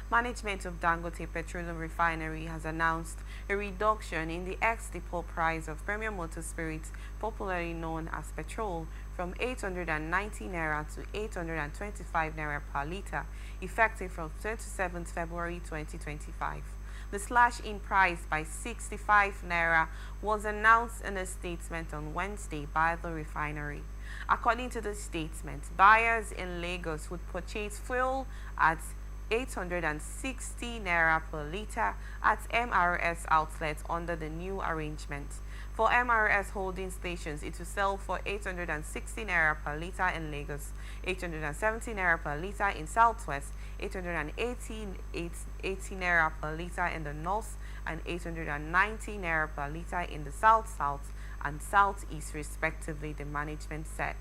Management of Dangote Petroleum Refinery has announced a reduction in the ex-depot price of premium motor spirits, popularly known as petrol, from 890 naira to 825 naira per litre, effective from 27th February 2025. The slash in price by 65 naira was announced in a statement on Wednesday by the refinery. According to the statement, buyers in Lagos would purchase fuel at 860 naira per litre at MRS outlets under the new arrangement. For MRS holding stations, it will sell for 860 naira per litre in Lagos, 870 naira per litre in Southwest, 880 naira per litre in the North, and 890 naira per litre in the South-South and Southeast respectively, the management said.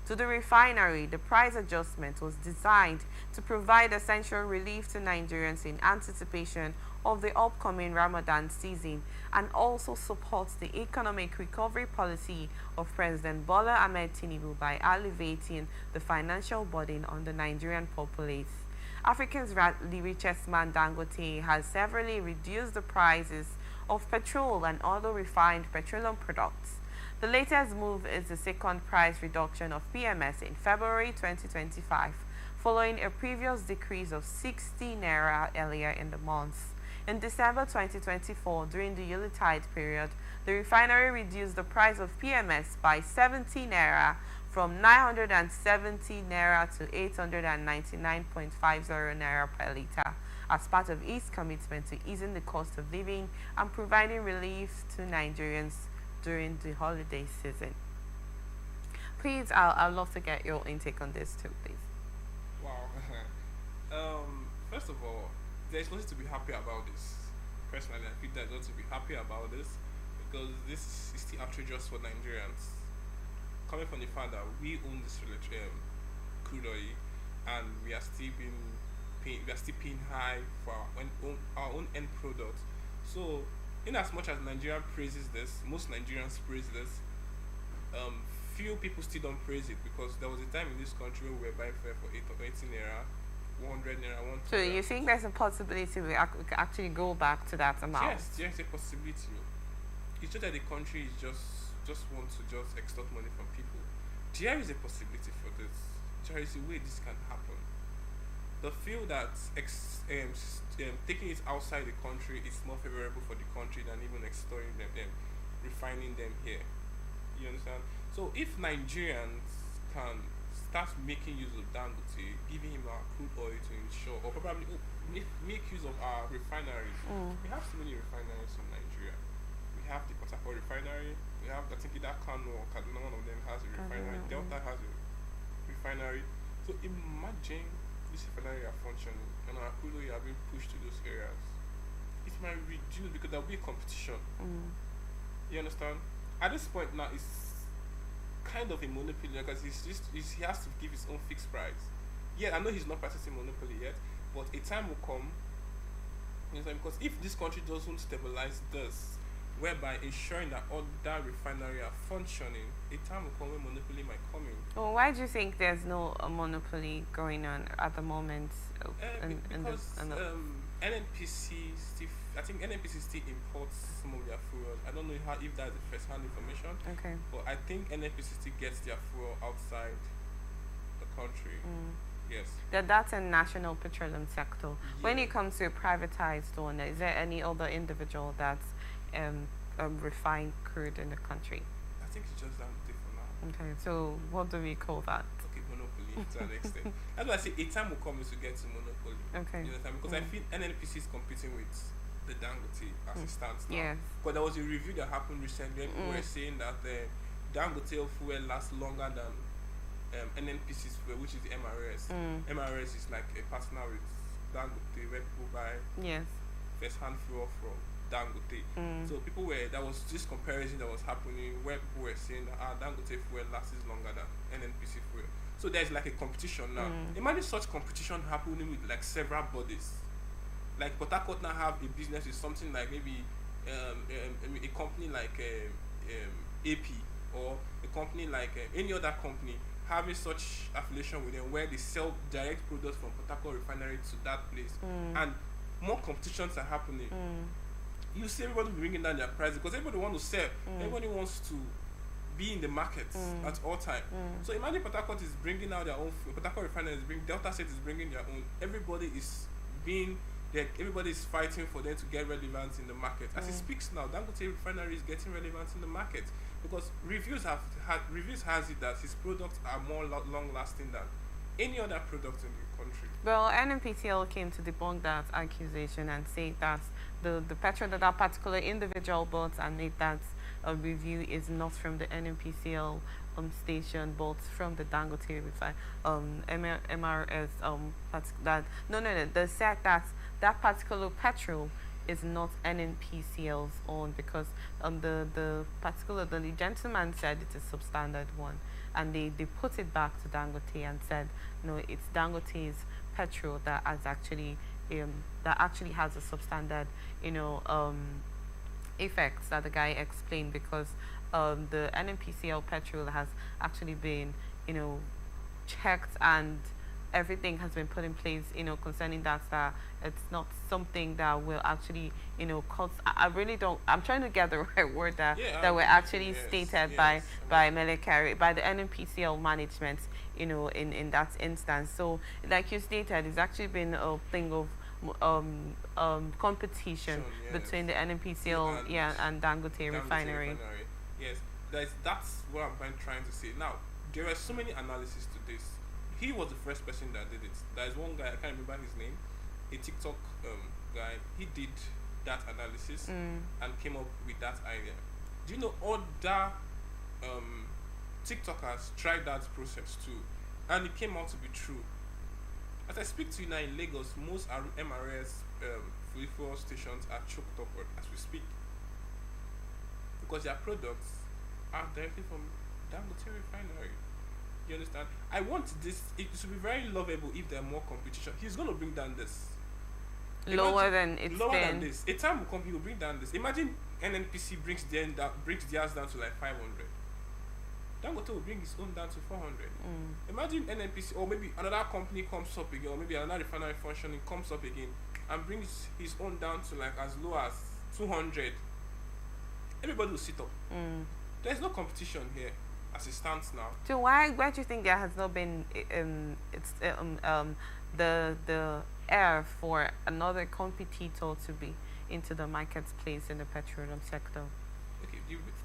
To the refinery, the price adjustment was designed to provide essential relief to Nigerians in anticipation of the upcoming Ramadan season and also supports the economic recovery policy of President Bola Ahmed Tinubu by alleviating the financial burden on the Nigerian populace. Africa's richest man Dangote has severally reduced the prices of petrol and other refined petroleum products. The latest move is the second price reduction of PMS in February 2025, following a previous decrease of 60 naira earlier in the month. In December 2024, during the Yuletide period, the refinery reduced the price of PMS by 70 naira from 970 naira to 899.50 naira per litre as part of its commitment to easing the cost of living and providing relief to Nigerians during the holiday season. Please, I'd love to get your intake on this too, please. Wow. First of all, there's nothing to be happy about this. Personally, I feel there's nothing to be happy about this because this is still outrageous for Nigerians. Coming from the fact that we own this crude oil and we are still paying high for our own end product. So, in as much as Nigeria praises this, most Nigerians praise this. Few people still don't praise it because there was a time in this country where we were buying fuel for 8 or 18 naira, 100 naira, 1 So you think there's a possibility we could actually go back to that amount? Yes, there's a possibility. It's just that the country is just want to just extort money from people. There is a possibility for this. There is a way this can happen. The feel that taking it outside the country is more favorable for the country than even extorting them, refining them here. You understand? So if Nigerians can start making use of Dangote, giving him our crude oil to ensure, or probably make use of our refineries. We have so many refineries in Nigeria. We have the Port Harcourt refinery. We have, I think, either Kano or Kaduna, one of them has a refinery. Delta has a refinery. So imagine this refinery are functioning and our crude oil are being pushed to those areas. It might reduce because there will be a competition. You understand? At this point now, it's kind of a monopoly because he has to give his own fixed price. Yeah, I know he's not practicing monopoly yet, but a time will come. You know, because if this country doesn't stabilize this, whereby ensuring that all that refinery are functioning, a time will come when monopoly might come in. Well, why do you think there's no monopoly going on at the moment? Because NNPC still, I think NNPC still imports some of their fuel. I don't know if that's the first-hand information. Okay. But I think NNPC still gets their fuel outside the country. Yes. That's a national petroleum sector. Yeah. When it comes to a privatized one, is there any other individual that's refined crude in the country? I think it's just Dangote for now. Okay, so what do we call that? Okay, monopoly to an extent. That's why I say a time will come is to get to monopoly. Okay. You understand? Because I feel NNPC is competing with the Dangote as it stands now. Yes. But there was a review that happened recently where people were saying that Dangote fuel lasts longer than NNPC's fuel, which is the MRS. MRS is like a partner with Dangote where people buy first-hand fuel from Dangote. So there was this comparison that was happening where people were saying that Dangote fuel lasts longer than NNPC fuel. So there's like a competition now. Imagine such competition happening with like several bodies. Like Port Harcourt now have a business with something like maybe a company like AP or a company like any other company having such affiliation with them where they sell direct products from Port Harcourt refinery to that place, and more competitions are happening. You see everybody bringing down their price because everybody wants to sell. Everybody wants to be in the market at all time. So imagine Port Harcourt is bringing out their own. Port Harcourt refinery is bringing. Delta State is bringing their own. Everybody is everybody is fighting for them to get relevant in the market. As it speaks now, Dangote Refinery is getting relevant in the market because reviews has it that his products are more long lasting than any other product in the country. Well, NNPCL came to debunk that accusation and say that the petrol that particular individual bought and made that review is not from the NNPCL station, but from the Dangote MRS they said that that particular petrol is not NNPCL's own because the gentleman said it's a substandard one, and they put it back to Dangote and said no, it's Dangote's petrol that actually has a substandard effects that the guy explained because the NNPCL petrol has actually been checked and everything has been put in place concerning that it's not something that will actually cause. I really don't. I'm trying to get the right word that were actually stated by Melekari, by the NNPCL management in that instance. So like you stated, it's actually been a thing of competition between the NNPCL and Dangote Refinery. Yes, that's what I'm trying to say. Now there are so many analyses to this. He was the first person that did it. There's one guy, I can't remember his name, a TikTok guy. He did that analysis and came up with that idea. Do you know other TikTokers tried that process too, and it came out to be true. As I speak to you now in Lagos, most MRS fuel stations are choked up as we speak because their products are directly from Dangote Refinery. You understand? I want this. It should be very lovable if there are more competition. He's going to bring down this. Lower than this. A time will come, he will bring down this. Imagine NNPC brings theirs down to like 500. Dangote will bring his own down to 400. Imagine NNPC or maybe another company comes up again, or maybe another refinery functioning comes up again and brings his own down to like as low as 200. Everybody will sit up. There's no competition here as it stands now. So why do you think there has not been the air for another competitor to be into the marketplace in the petroleum sector? Okay,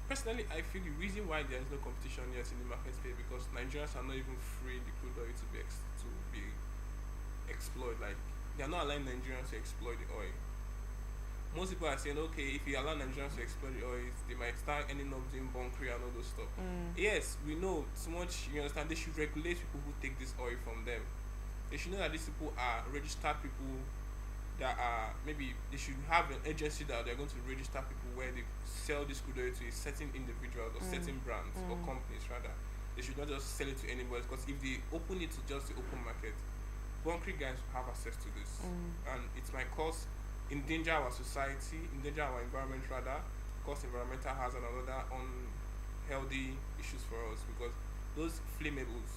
personally, I feel the reason why there is no competition yet in the marketplace because Nigerians are not even free the crude oil to be explored. Like they are not allowing Nigerians to exploit the oil. Most people are saying, okay, if you allow Nigerians to exploit the oil, they might start ending up doing bunkering and all those stuff. Yes, we know so much. You understand? They should regulate people who take this oil from them. They should know that these people are registered people that are maybe they should have an agency that they're going to register people where they sell this crude oil to a certain individuals or certain brands or companies rather. They should not just sell it to anybody because if they open it to just the open market, bunkering guys will have access to this, and it might cause endanger our society, endanger our environment rather, cause environmental hazard and other unhealthy issues for us because those flammables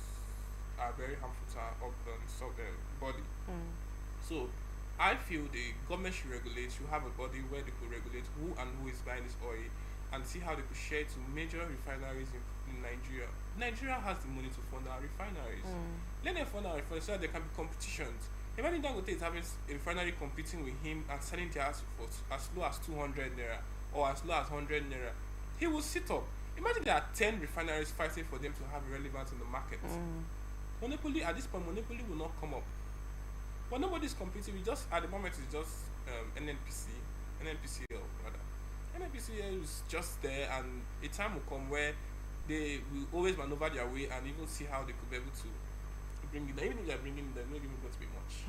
are very harmful to our body. So I feel the government should regulate, should have a body where they could regulate who and who is buying this oil and see how they could share it to major refineries in Nigeria. Nigeria has the money to fund our refineries. Let them fund our refineries so that there can be competitions. Imagine Dangote is having a refinery competing with him and selling theirs for as low as 200 naira or as low as 100 naira. He will sit up. Imagine there are 10 refineries fighting for them to have relevance in the market. Monopoly, at this point, monopoly will not come up. But nobody's competing. We just, at the moment, it's just NNPCL rather. NNPCL is just there, and a time will come where they will always maneuver their way and even see how they could be able to bring it down. Even if they're bringing it down, not even going to be much.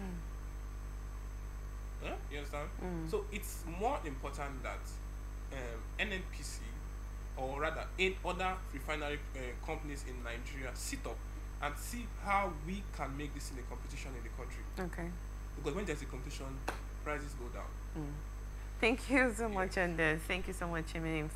You understand? So it's more important that NNPC, or rather in other refinery companies in Nigeria, sit up and see how we can make this in a competition in the country. Okay. Because when there's a competition, prices go down. Thank you so much, and thank you so much, Eminem.